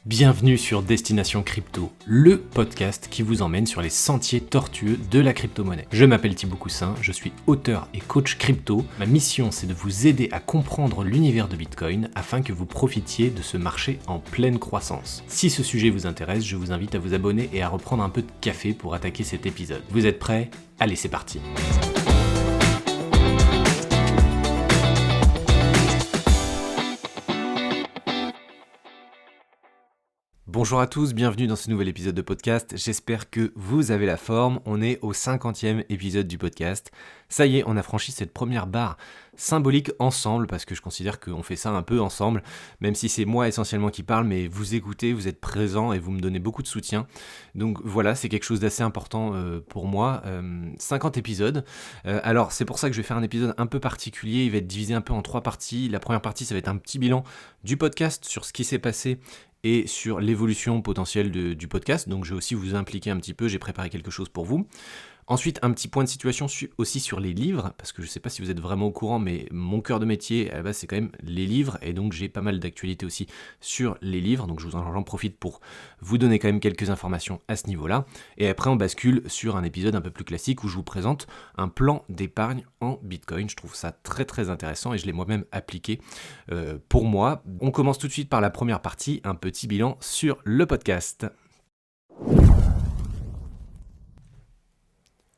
Bienvenue sur Destination Crypto, le podcast qui vous emmène sur les sentiers tortueux de la crypto-monnaie. Je m'appelle Thibaut Coussin, je suis auteur et coach crypto. Ma mission, c'est de vous aider à comprendre l'univers de Bitcoin afin que vous profitiez de ce marché en pleine croissance. Si ce sujet vous intéresse, je vous invite à vous abonner et à reprendre un peu de café pour attaquer cet épisode. Vous êtes prêts ? Allez, c'est parti. Bonjour à tous, bienvenue dans ce nouvel épisode de podcast, j'espère que vous avez la forme, on est au 50e épisode du podcast. Ça y est, on a franchi cette première barre symbolique ensemble, parce que je considère qu'on fait ça un peu ensemble, même si c'est moi essentiellement qui parle, mais vous écoutez, vous êtes présents et vous me donnez beaucoup de soutien. Donc voilà, c'est quelque chose d'assez important pour moi, 50 épisodes. Alors c'est pour ça que je vais faire un épisode un peu particulier, il va être divisé un peu en 3 parties. La première partie, ça va être un petit bilan du podcast sur ce qui s'est passé et sur l'évolution potentielle du podcast, donc je vais aussi vous impliquer un petit peu, j'ai préparé quelque chose pour vous. Ensuite, un petit point de situation aussi sur les livres, parce que je ne sais pas si vous êtes vraiment au courant, mais mon cœur de métier, à la base, c'est quand même les livres, et donc j'ai pas mal d'actualités aussi sur les livres, donc j'en profite pour vous donner quand même quelques informations à ce niveau-là. Et après, on bascule sur un épisode un peu plus classique où je vous présente un plan d'épargne en Bitcoin. Je trouve ça très très intéressant et je l'ai moi-même appliqué pour moi. On commence tout de suite par la première partie, un petit bilan sur le podcast.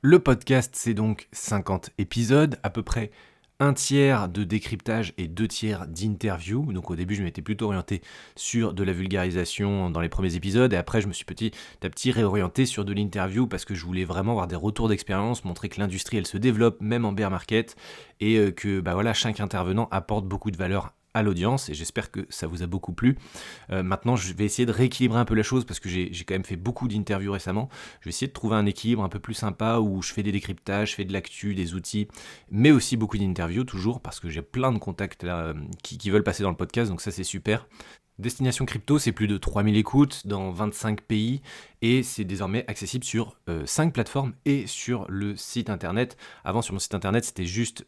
Le podcast, c'est donc 50 épisodes, à peu près un tiers de décryptage et 2 tiers d'interview. Donc au début, je m'étais plutôt orienté sur de la vulgarisation dans les premiers épisodes, et après, je me suis petit à petit réorienté sur de l'interview parce que je voulais vraiment avoir des retours d'expérience, montrer que l'industrie, elle se développe, même en bear market, et que chaque intervenant apporte beaucoup de valeur à l'audience, et j'espère que ça vous a beaucoup plu. Maintenant, je vais essayer de rééquilibrer un peu la chose, parce que j'ai quand même fait beaucoup d'interviews récemment. Je vais essayer de trouver un équilibre un peu plus sympa, où je fais des décryptages, je fais de l'actu, des outils, mais aussi beaucoup d'interviews, toujours, parce que j'ai plein de contacts là qui veulent passer dans le podcast, donc ça c'est super. Destination Crypto, c'est plus de 3000 écoutes dans 25 pays et c'est désormais accessible sur 5 plateformes et sur le site internet. Avant, sur mon site internet, c'était juste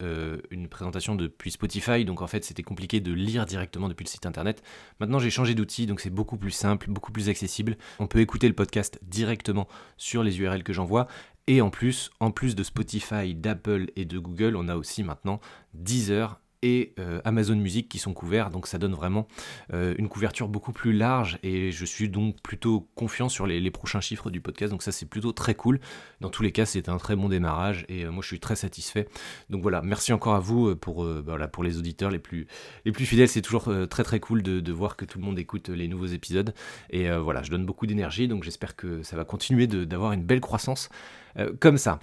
une présentation depuis Spotify, donc en fait c'était compliqué de lire directement depuis le site internet. Maintenant, j'ai changé d'outil, donc c'est beaucoup plus simple, beaucoup plus accessible. On peut écouter le podcast directement sur les URL que j'envoie. Et en plus de Spotify, d'Apple et de Google, on a aussi maintenant Deezer et Amazon Music qui sont couverts, donc ça donne vraiment une couverture beaucoup plus large, et je suis donc plutôt confiant sur les prochains chiffres du podcast, donc ça c'est plutôt très cool. Dans tous les cas, c'est un très bon démarrage, et moi je suis très satisfait. Donc voilà, merci encore à vous pour les auditeurs les plus fidèles, c'est toujours très très cool de voir que tout le monde écoute les nouveaux épisodes, et je donne beaucoup d'énergie, donc j'espère que ça va continuer d'avoir une belle croissance comme ça.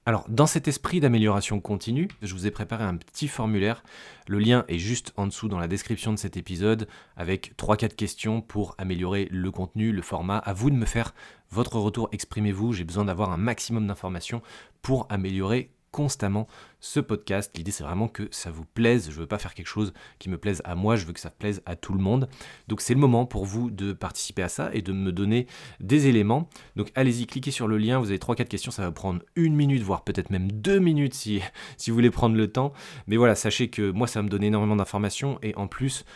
Alors, dans cet esprit d'amélioration continue, je vous ai préparé un petit formulaire. Le lien est juste en dessous dans la description de cet épisode, avec 3-4 questions pour améliorer le contenu, le format. À vous de me faire votre retour, exprimez-vous. J'ai besoin d'avoir un maximum d'informations pour améliorer constamment ce podcast. L'idée, c'est vraiment que ça vous plaise. Je veux pas faire quelque chose qui me plaise à moi, je veux que ça plaise à tout le monde. Donc c'est le moment pour vous de participer à ça et de me donner des éléments. Donc allez-y, cliquez sur le lien, vous avez 3-4 questions, ça va prendre 1 minute, voire peut-être même 2 minutes si vous voulez prendre le temps. Mais voilà, sachez que moi, ça va me donner énormément d'informations, et en plus,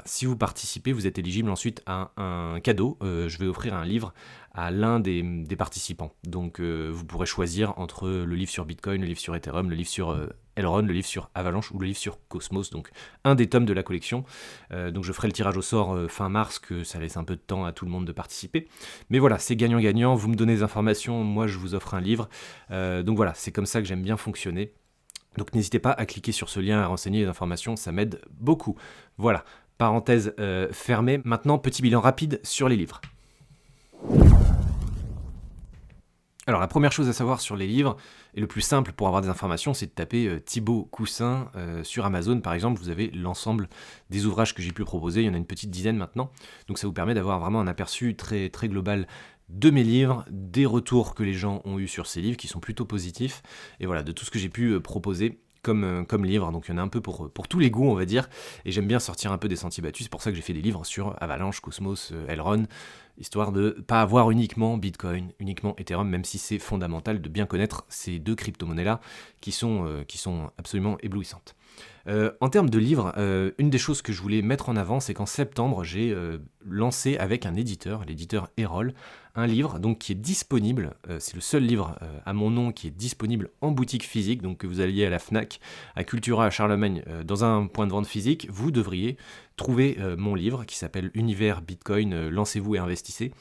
si vous participez, vous êtes éligible ensuite à un cadeau. Je vais offrir un livre à l'un des participants. Donc vous pourrez choisir entre le livre sur Bitcoin, le livre sur Ethereum, le livre sur Elrond, le livre sur Avalanche ou le livre sur Cosmos, donc un des tomes de la collection. Donc je ferai le tirage au sort fin mars, que ça laisse un peu de temps à tout le monde de participer. Mais voilà, c'est gagnant-gagnant, vous me donnez des informations, moi je vous offre un livre. Donc voilà, c'est comme ça que j'aime bien fonctionner. Donc n'hésitez pas à cliquer sur ce lien, à renseigner les informations, ça m'aide beaucoup. Voilà, parenthèse fermée. Maintenant, petit bilan rapide sur les livres. Alors la première chose à savoir sur les livres, et le plus simple pour avoir des informations, c'est de taper Thibaut Coussin sur Amazon par exemple. Vous avez l'ensemble des ouvrages que j'ai pu proposer, il y en a une petite dizaine maintenant, donc ça vous permet d'avoir vraiment un aperçu très, très global de mes livres, des retours que les gens ont eu sur ces livres qui sont plutôt positifs, et voilà, de tout ce que j'ai pu proposer comme livre. Donc il y en a un peu pour tous les goûts, on va dire, et j'aime bien sortir un peu des sentiers battus. C'est pour ça que j'ai fait des livres sur Avalanche, Cosmos, Elrond, histoire de pas avoir uniquement Bitcoin, uniquement Ethereum, même si c'est fondamental de bien connaître ces deux crypto-monnaies-là qui sont absolument éblouissantes. En termes de livres, une des choses que je voulais mettre en avant, c'est qu'en septembre, j'ai lancé avec un éditeur, l'éditeur Erol, un livre donc, qui est disponible, c'est le seul livre à mon nom qui est disponible en boutique physique, donc que vous alliez à la FNAC, à Cultura, à Charlemagne, dans un point de vente physique, vous devriez trouver mon livre qui s'appelle Univers Bitcoin, lancez-vous et investissez.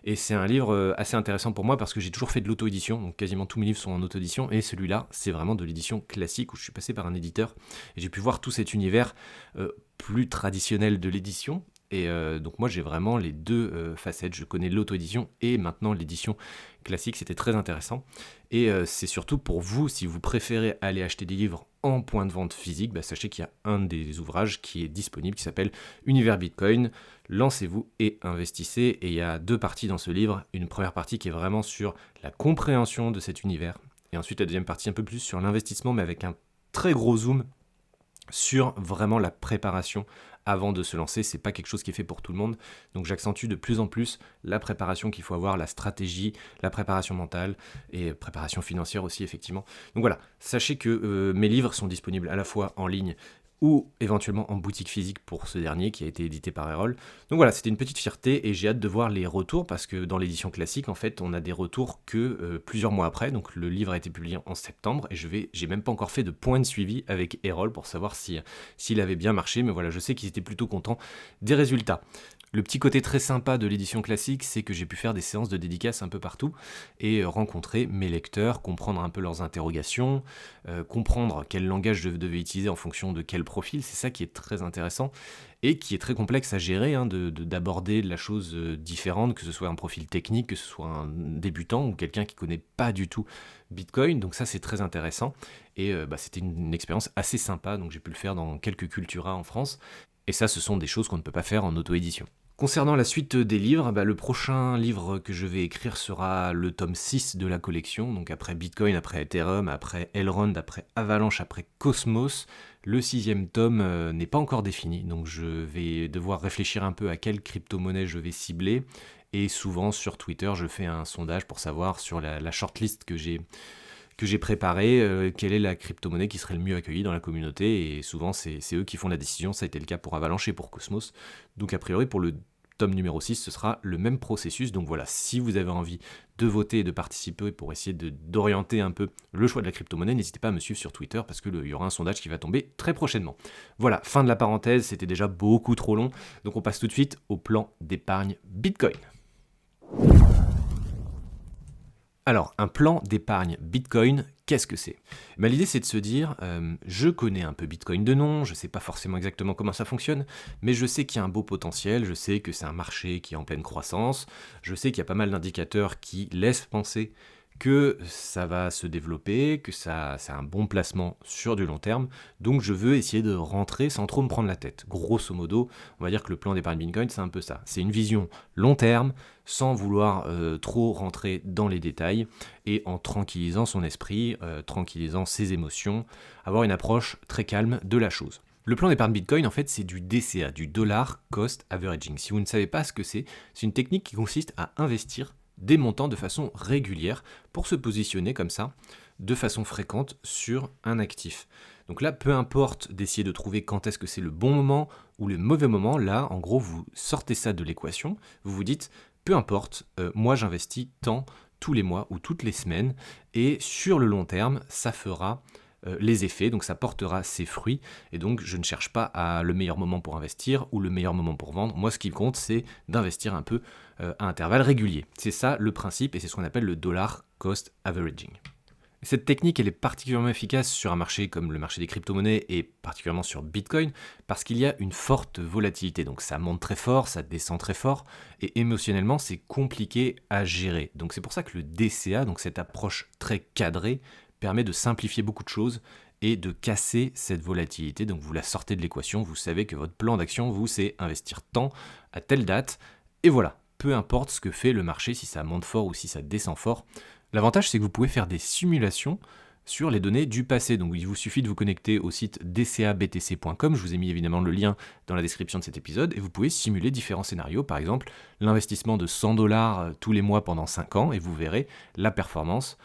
Et c'est un livre assez intéressant pour moi parce que j'ai toujours fait de l'auto-édition, donc quasiment tous mes livres sont en auto-édition, et celui-là, c'est vraiment de l'édition classique où je suis passé par un éditeur, et j'ai pu voir tout cet univers plus traditionnel de l'édition. Et donc moi j'ai vraiment les deux facettes, je connais l'auto-édition et maintenant l'édition classique, c'était très intéressant. Et c'est surtout pour vous, si vous préférez aller acheter des livres en point de vente physique, sachez qu'il y a un des ouvrages qui est disponible, qui s'appelle Univers Bitcoin, lancez-vous et investissez. Et il y a deux parties dans ce livre, une première partie qui est vraiment sur la compréhension de cet univers, et ensuite la deuxième partie un peu plus sur l'investissement, mais avec un très gros zoom sur vraiment la préparation avant de se lancer. C'est pas quelque chose qui est fait pour tout le monde, donc j'accentue de plus en plus la préparation qu'il faut avoir, la stratégie, la préparation mentale et préparation financière aussi effectivement. Donc voilà, sachez que mes livres sont disponibles à la fois en ligne ou éventuellement en boutique physique pour ce dernier qui a été édité par Erol. Donc voilà, c'était une petite fierté et j'ai hâte de voir les retours parce que dans l'édition classique, en fait, on a des retours que plusieurs mois après. Donc le livre a été publié en septembre et j'ai même pas encore fait de point de suivi avec Erol pour savoir s'il avait bien marché, mais voilà, je sais qu'ils étaient plutôt contents des résultats. Le petit côté très sympa de l'édition classique, c'est que j'ai pu faire des séances de dédicaces un peu partout et rencontrer mes lecteurs, comprendre un peu leurs interrogations, comprendre quel langage je devais utiliser en fonction de quel profil. C'est ça qui est très intéressant et qui est très complexe à gérer, d'aborder la chose différente, que ce soit un profil technique, que ce soit un débutant ou quelqu'un qui connaît pas du tout Bitcoin. Donc ça, c'est très intéressant et c'était une expérience assez sympa. Donc j'ai pu le faire dans quelques Cultura en France. Et ça, ce sont des choses qu'on ne peut pas faire en auto-édition. Concernant la suite des livres, le prochain livre que je vais écrire sera le tome 6 de la collection, donc après Bitcoin, après Ethereum, après Elrond, après Avalanche, après Cosmos. Le 6e tome n'est pas encore défini, donc je vais devoir réfléchir un peu à quelle crypto-monnaie je vais cibler. Et souvent sur Twitter, je fais un sondage pour savoir sur la shortlist que j'ai préparé, quelle est la crypto-monnaie qui serait le mieux accueillie dans la communauté, et souvent c'est eux qui font la décision. Ça a été le cas pour Avalanche et pour Cosmos, donc a priori pour le tome numéro 6, ce sera le même processus. Donc voilà, si vous avez envie de voter et de participer pour essayer d'orienter un peu le choix de la crypto-monnaie, n'hésitez pas à me suivre sur Twitter parce qu'il y aura un sondage qui va tomber très prochainement. Voilà, fin de la parenthèse, c'était déjà beaucoup trop long, donc on passe tout de suite au plan d'épargne Bitcoin. Alors, un plan d'épargne Bitcoin, qu'est-ce que c'est ? L'idée, c'est de se dire, je connais un peu Bitcoin de nom, je ne sais pas forcément exactement comment ça fonctionne, mais je sais qu'il y a un beau potentiel, je sais que c'est un marché qui est en pleine croissance, je sais qu'il y a pas mal d'indicateurs qui laissent penser que ça va se développer, que ça, c'est un bon placement sur du long terme, donc je veux essayer de rentrer sans trop me prendre la tête. Grosso modo, on va dire que le plan d'épargne Bitcoin, c'est un peu ça. C'est une vision long terme, sans vouloir trop rentrer dans les détails, et en tranquillisant son esprit, tranquillisant ses émotions, avoir une approche très calme de la chose. Le plan d'épargne Bitcoin, en fait, c'est du DCA, du Dollar Cost Averaging. Si vous ne savez pas ce que c'est une technique qui consiste à investir des montants de façon régulière pour se positionner comme ça, de façon fréquente sur un actif. Donc là, peu importe d'essayer de trouver quand est-ce que c'est le bon moment ou le mauvais moment, là, en gros, vous sortez ça de l'équation, vous vous dites, peu importe, moi j'investis tant tous les mois ou toutes les semaines, et sur le long terme, ça fera les effets, donc ça portera ses fruits, et donc je ne cherche pas à le meilleur moment pour investir ou le meilleur moment pour vendre. Moi, ce qui compte, c'est d'investir un peu à intervalles réguliers. C'est ça le principe, et c'est ce qu'on appelle le dollar cost averaging. Cette technique, elle est particulièrement efficace sur un marché comme le marché des crypto-monnaies et particulièrement sur Bitcoin parce qu'il y a une forte volatilité. Donc ça monte très fort, ça descend très fort et émotionnellement, c'est compliqué à gérer. Donc c'est pour ça que le DCA, donc cette approche très cadrée, permet de simplifier beaucoup de choses et de casser cette volatilité. Donc vous la sortez de l'équation, vous savez que votre plan d'action, vous, c'est investir tant à telle date et voilà. Peu importe ce que fait le marché, si ça monte fort ou si ça descend fort. L'avantage, c'est que vous pouvez faire des simulations sur les données du passé. Donc il vous suffit de vous connecter au site dcabtc.com, je vous ai mis évidemment le lien dans la description de cet épisode, et vous pouvez simuler différents scénarios, par exemple l'investissement de $100 tous les mois pendant 5 ans, et vous verrez la performance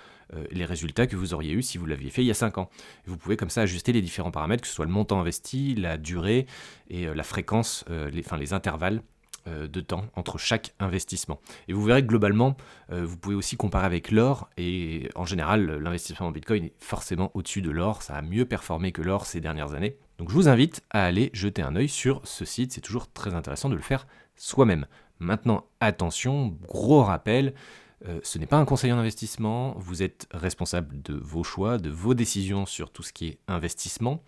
les résultats que vous auriez eu si vous l'aviez fait il y a 5 ans. Et vous pouvez comme ça ajuster les différents paramètres, que ce soit le montant investi, la durée et la fréquence, les intervalles de temps entre chaque investissement. Et vous verrez que globalement, vous pouvez aussi comparer avec l'or, et en général, l'investissement en Bitcoin est forcément au-dessus de l'or, ça a mieux performé que l'or ces dernières années. Donc je vous invite à aller jeter un œil sur ce site, c'est toujours très intéressant de le faire soi-même. Maintenant, attention, gros rappel, ce n'est pas un conseil en investissement, vous êtes responsable de vos choix, de vos décisions sur tout ce qui est investissement,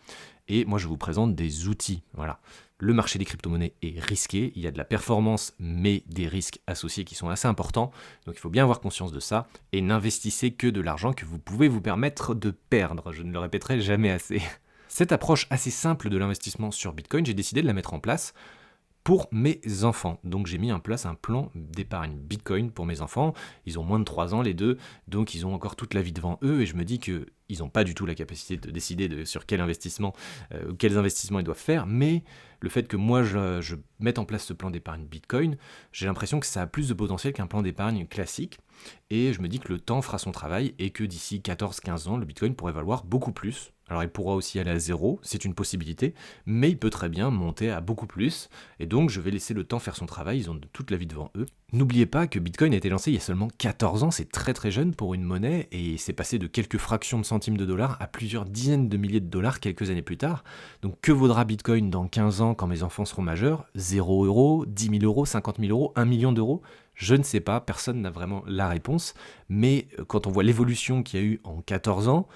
et moi je vous présente des outils, voilà. Le marché des crypto-monnaies est risqué, il y a de la performance, mais des risques associés qui sont assez importants, donc il faut bien avoir conscience de ça, et n'investissez que de l'argent que vous pouvez vous permettre de perdre, je ne le répéterai jamais assez. Cette approche assez simple de l'investissement sur Bitcoin, j'ai décidé de la mettre en place pour mes enfants. Donc j'ai mis en place un plan d'épargne Bitcoin pour mes enfants. Ils ont moins de 3 ans les deux, donc ils ont encore toute la vie devant eux, et je me dis qu'ils n'ont pas du tout la capacité de décider sur quels investissements ils doivent faire, mais le fait que moi je mette en place ce plan d'épargne Bitcoin, j'ai l'impression que ça a plus de potentiel qu'un plan d'épargne classique, et je me dis que le temps fera son travail, et que d'ici 14-15 ans, le Bitcoin pourrait valoir beaucoup plus. Alors il pourra aussi aller à 0, c'est une possibilité, mais il peut très bien monter à beaucoup plus, et donc je vais laisser le temps faire son travail, ils ont toute la vie devant eux. N'oubliez pas que Bitcoin a été lancé il y a seulement 14 ans, c'est très très jeune pour une monnaie, et c'est passé de quelques fractions de centimes de dollars à plusieurs dizaines de milliers de dollars quelques années plus tard. Donc que vaudra Bitcoin dans 15 ans quand mes enfants seront majeurs? 0 euros, 10 000 euros, 50 000 euros, 1 million d'euros? Je ne sais pas, personne n'a vraiment la réponse, mais quand on voit l'évolution qu'il y a eu en 14 ans,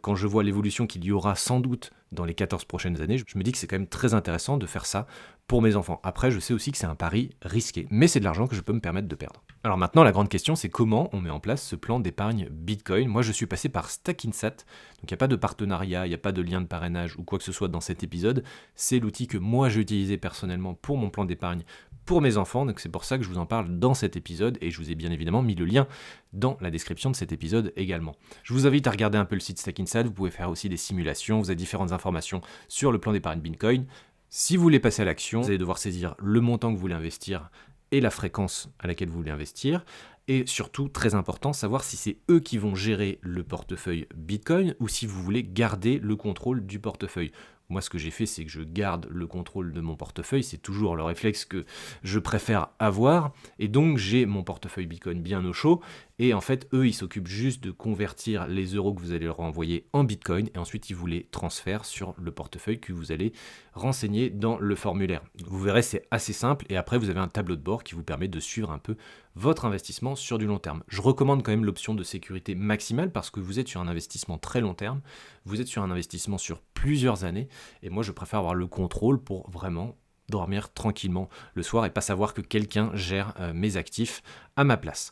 quand je vois l'évolution qu'il y aura sans doute dans les 14 prochaines années, je me dis que c'est quand même très intéressant de faire ça pour mes enfants. Après, je sais aussi que c'est un pari risqué, mais c'est de l'argent que je peux me permettre de perdre. Alors maintenant, la grande question, c'est comment on met en place ce plan d'épargne Bitcoin. Moi, je suis passé par Stackinsat, donc il n'y a pas de partenariat, il n'y a pas de lien de parrainage ou quoi que ce soit dans cet épisode. C'est l'outil que moi j'ai utilisé personnellement pour mon plan d'épargne pour mes enfants, donc c'est pour ça que je vous en parle dans cet épisode, et je vous ai bien évidemment mis le lien dans la description de cet épisode également. Je vous invite à regarder un peu le site Stackinsat, vous pouvez faire aussi des simulations, vous avez différentes informations sur le plan d'épargne Bitcoin. Si vous voulez passer à l'action, vous allez devoir saisir le montant que vous voulez investir et la fréquence à laquelle vous voulez investir, et surtout, très important, savoir si c'est eux qui vont gérer le portefeuille Bitcoin ou si vous voulez garder le contrôle du portefeuille. Moi, ce que j'ai fait, c'est que je garde le contrôle de mon portefeuille. C'est toujours le réflexe que je préfère avoir. Et donc, j'ai mon portefeuille Bitcoin bien au chaud. Et en fait, eux, ils s'occupent juste de convertir les euros que vous allez leur envoyer en Bitcoin. Et ensuite, ils vous les transfèrent sur le portefeuille que vous allez renseigner dans le formulaire. Vous verrez, c'est assez simple. Et après, vous avez un tableau de bord qui vous permet de suivre un peu votre investissement sur du long terme. Je recommande quand même l'option de sécurité maximale parce que vous êtes sur un investissement très long terme. Vous êtes sur un investissement sur plusieurs années. Et moi, je préfère avoir le contrôle pour vraiment dormir tranquillement le soir et pas savoir que quelqu'un gère mes actifs à ma place.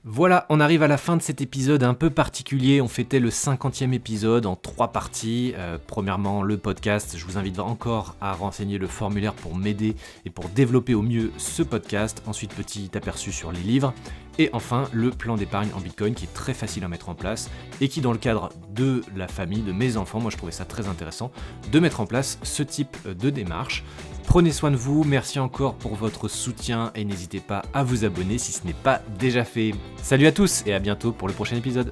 Voilà, on arrive à la fin de cet épisode un peu particulier. On fêtait le 50e épisode en 3 parties. Premièrement, le podcast. Je vous invite encore à renseigner le formulaire pour m'aider et pour développer au mieux ce podcast. Ensuite, petit aperçu sur les livres. Et enfin, le plan d'épargne en Bitcoin qui est très facile à mettre en place et qui, dans le cadre de la famille, de mes enfants, moi je trouvais ça très intéressant de mettre en place ce type de démarche. Prenez soin de vous, merci encore pour votre soutien et n'hésitez pas à vous abonner si ce n'est pas déjà fait. Salut à tous et à bientôt pour le prochain épisode.